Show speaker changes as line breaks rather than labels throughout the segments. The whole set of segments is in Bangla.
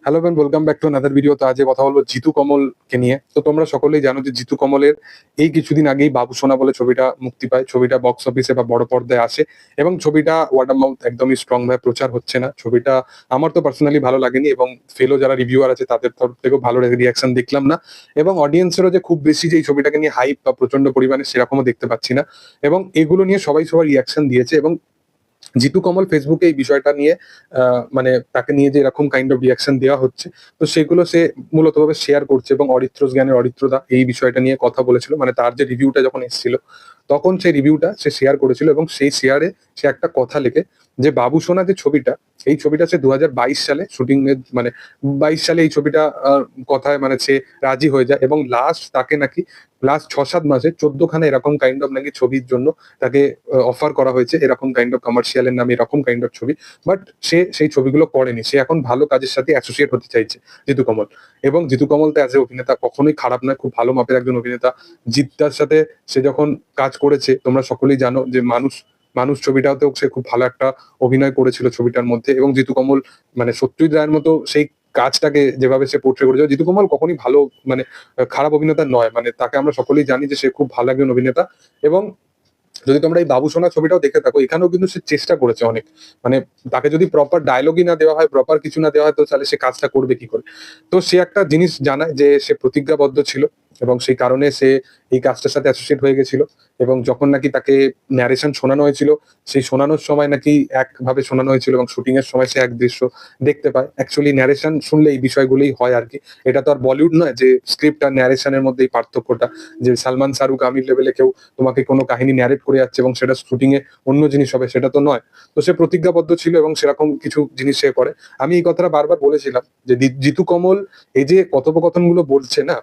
Hello and welcome back to another video. তো আজকে কথা বলবো জিতু কমলকে নিয়ে। তো তোমরা সকলেই জানো যে জিতু কমলের এই কিছুদিন আগেই বাবুসোনা বলে ছবিটা মুক্তি পায়। ছবিটা বক্স অফিসে বা বড় পর্দায় আসে এবং ছবিটা ওয়ার্ড অফ মাউথ একদমই স্ট্রং ভাবে প্রচার হচ্ছে না। ছবিটা আমার তো পার্সোনালি ভালো লাগেনি এবং ফেলো যারা রিভিউয়ার আছে তাদের তরফ থেকেও ভালো রিয়াকশন দেখলাম না এবং অডিয়েন্সেরও যে খুব বেশি যে এই ছবিটাকে নিয়ে হাইপ বা প্রচন্ড পরিমাণে সেরকমও দেখতে পাচ্ছি না এবং এগুলো নিয়ে সবাই সবার রিয়াকশন দিয়েছে এবং জিতু কমল ফেসবুকে এই বিষয়টা নিয়ে মানে তাকে নিয়ে যে এরকম কাইন্ড অফ রিয়াকশন দেওয়া হচ্ছে, তো সেগুলো সে মূলত ভাবে শেয়ার করছে এবং অরিত্রস জ্ঞানের অরিত্রদা এই বিষয়টা নিয়ে কথা বলেছিল, মানে তার যে রিভিউটা যখন এসেছিল তখন সেই রিভিউটা সে শেয়ার করেছিল এবং সেই শেয়ারে সে একটা কথা লিখে যে বাবুসোনা যে ছবিটা, এই ছবিটা সে 2022 সালে শুটিং এর মানে 22 সালে এই ছবিটা কথায় মানে সে রাজি হয়ে যায় এবং তাকে নাকি লাস্ট 6-7 মাসে 14খানা এরকম কাইন্ড অফ নাকি ছবির জন্য তাকে অফার করা হয়েছে, এরকম কাইন্ড অফ কমার্শিয়ালের নামে এরকম কাইন্ড অফ ছবি। বাট সে সেই ছবিগুলো করেনি, সে এখন ভালো কাজের সাথে অ্যাসোসিয়েট হতে চাইছে জিতু কমল। এবং জিতু কমল তো অ্যাজ এ অভিনেতা কখনোই খারাপ নয়, খুব ভালো মাপের একজন অভিনেতা। জিৎদার সাথে সে যখন কাজ করেছে তোমরা সকলেই জানো যে মানুষ মানুষ ছবিটাতেও সে খুব ভালো একটা অভিনয় করেছিল ছবিটার মধ্যে এবং জিতু কমল মানে সত্যজিৎ রায়ের মতো সেই কাজটাকে যেভাবে সে পোর্ট্রে করেছে, জিতু কমল কখনই ভালো মানে খারাপ অভিনেতা নয়, মানে তাকে আমরা সকলেই জানি যে সে খুব ভালো একজন অভিনেতা। এবং যদি তোমরা এই বাবুসোনা ছবিটাও দেখে থাকো, এখানেও কিন্তু সে চেষ্টা করেছে অনেক, মানে তাকে যদি প্রপার ডায়লগই না দেওয়া হয়, প্রপার কিছু না দেওয়া হয়, তো তাহলে সে কাজটা করবে কি করে? তো সে একটা জিনিস জানায় যে সে প্রতিজ্ঞাবদ্ধ ছিল এবং সেই কারণে সে এই কাজটার সাথে অ্যাসোসিয়েট হয়ে গেছিল এবং যখন নাকি তাকে ন্যারেশন শোনানো হয়েছিল, সেই শোনানোর সময় নাকি একভাবে শোনানো হয়েছিল এবং শুটিং এর সময় সে এক দৃশ্য দেখতে পায়। অ্যাকচুয়ালি ন্যারেশন শুনলে এই বিষয়গুলোই হয় আর কি। এটা তো আর বলিউড নয় যে স্ক্রিপ্ট আর ন্যারেশনের মধ্যে এই পার্থক্যটা, যে সালমান শাহরুখ আমির লেভেলে কেউ তোমাকে কোনো কাহিনী ন্যারেট করে যাচ্ছে এবং সেটা শুটিং এ অন্য জিনিস হবে, সেটা তো নয়। তো সে প্রতিজ্ঞাবদ্ধ ছিল এবং সেরকম কিছু জিনিস সে করে। আমি এই কথাটা বারবার বলেছিলাম যে জিতু কমল এই যে কথোপকথন গুলো বলছে না,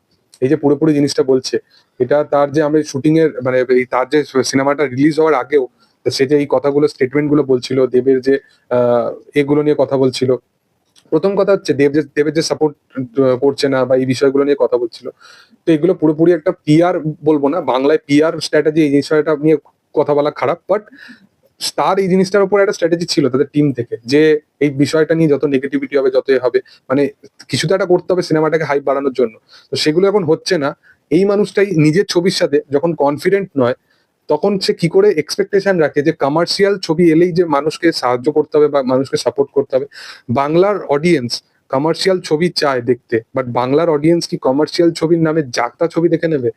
এই যে পুরোপুরি জিনিসটা বলছে, এটা তার যে আমরা শুটিং এর মানে এই তার যে সিনেমাটা রিলিজ হওয়ার আগেও সে যে এই কথাগুলো স্টেটমেন্ট গুলো বলছিল, দেবের যে এগুলো নিয়ে কথা বলছিল। প্রথম কথা হচ্ছে দেবের যে সাপোর্ট করছে না বা এই বিষয়গুলো নিয়ে কথা বলছিল। তো এগুলো পুরোপুরি একটা পিআর বলবো না, বাংলায় পিআর স্ট্র্যাটেজি, এই বিষয়টা নিয়ে কথা বলা খারাপ, বাট তার এই জিনিসটার উপর একটা স্ট্র্যাটেজি ছিল তাদের টিম থেকে যে এই বিষয়টা নিয়ে যত নেগেটিভিটি হবে যতই হবে, মানে কিছু তো একটা করতে হবে সিনেমাটাকে হাইপ বাড়ানোর জন্য। তো সেগুলো এখন হচ্ছে না। এই মানুষটাই নিজের ছবির সাথে যখন কনফিডেন্ট নয়, তখন সে কি করে এক্সপেকটেশন রাখে যে কমার্শিয়াল ছবি এলেই যে মানুষকে সাহায্য করতে হবে বা মানুষকে সাপোর্ট করতে হবে। বাংলার অডিয়েন্স কমার্শিয়াল ছবি চায় দেখতে, বাট বাংলার অডিয়েন্স কি কমার্শিয়াল ছবির নামে যাত্রা ছবি দেখে নেবে?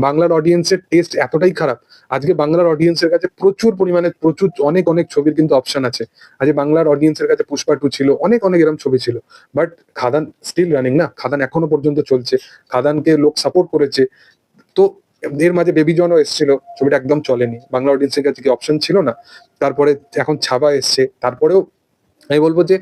বাংলার অডিয়েন্সের টেস্ট এতটাই খারাপ। আজকে বাংলার অডিয়েন্সের কাছে প্রচুর পরিমাণে প্রচুর অনেক অনেক ছবির কিন্তু অপশন আছে। আজকে বাংলার অডিয়েন্সের কাছে পুষ্পা 2 ছিল, অনেক অনেক এরকম ছবি ছিল, বাট খাদান স্টিল রানিং না, খাদান এখনো পর্যন্ত চলছে, খাদানকে লোক সাপোর্ট করেছে। তো এর মাঝে বেবি জনও এসেছিল, ছবিটা একদম চলেনি, বাংলা অডিয়েন্সের কাছে কি অপশন ছিল না? তারপরে এখন ছাবা এসছে, তারপরেও আমি বলবো যে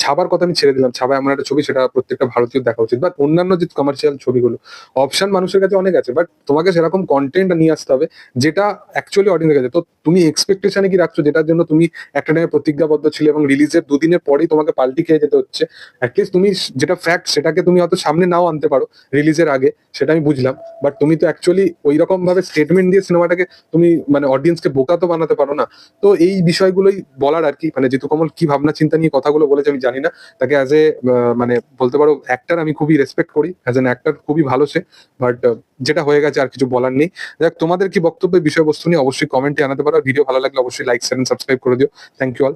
ছাবার কথা আমি ছেড়ে দিলাম, ছাবা এমন একটা ছবি সেটা প্রত্যেকটা ভারতীয় দেখা উচিত, বাট অন্যান্য যে কমার্শিয়াল ছবিগুলো অপশন মানুষের কাছে অনেক আছে, বাট তোমাকে সেরকম কন্টেন্ট নিয়ে আসতে হবে যেটা অ্যাকচুয়ালি অডিয়েন্সের কাছে। তো তুমি এক্সপেকটেশনে কি রাখছো যেটার জন্য তুমি একটা টাইমে প্রতিজ্ঞাবদ্ধ ছিল এবং রিলিজের দুদিনের পরেই তোমাকে পাল্টি খেয়ে যেতে হচ্ছে? অ্যাটলিস্ট তুমি যেটা ফ্যাক্ট সেটাকে তুমি হয়তো সামনে নাও আনতে পারো রিলিজের আগে, সেটা আমি বুঝলাম, বাট তুমি তো অ্যাকচুয়ালি ওই রকম ভাবে স্টেটমেন্ট দিয়ে সিনেমাটাকে তুমি মানে অডিয়েন্সকে বোকা তো বানাতে পারো না। তো এই বিষয়গুলোই বলার আর কি। মানে জিতু কমল কি ভাবনা চিন্তা নিয়ে কথাগুলো বলেছে আমি জানি না। তাকে অ্যাজ এ মানে বলতে পারো অ্যাক্টর আমি খুবই রেসপেক্ট করি, অ্যাজ এন অ্যাক্টর খুবই ভালো সে, বাট যেটা হয়ে গেছে আর কিছু বলার নেই। দেখ তোমাদের কি বক্তব্য বিষয়বস্তু নিয়ে অবশ্যই কমেন্টে জানাতে পারো। ভিডিও ভালো লাগলে অবশ্যই লাইক শেয়ার সাবস্ক্রাইব করে দিও। Thank you all.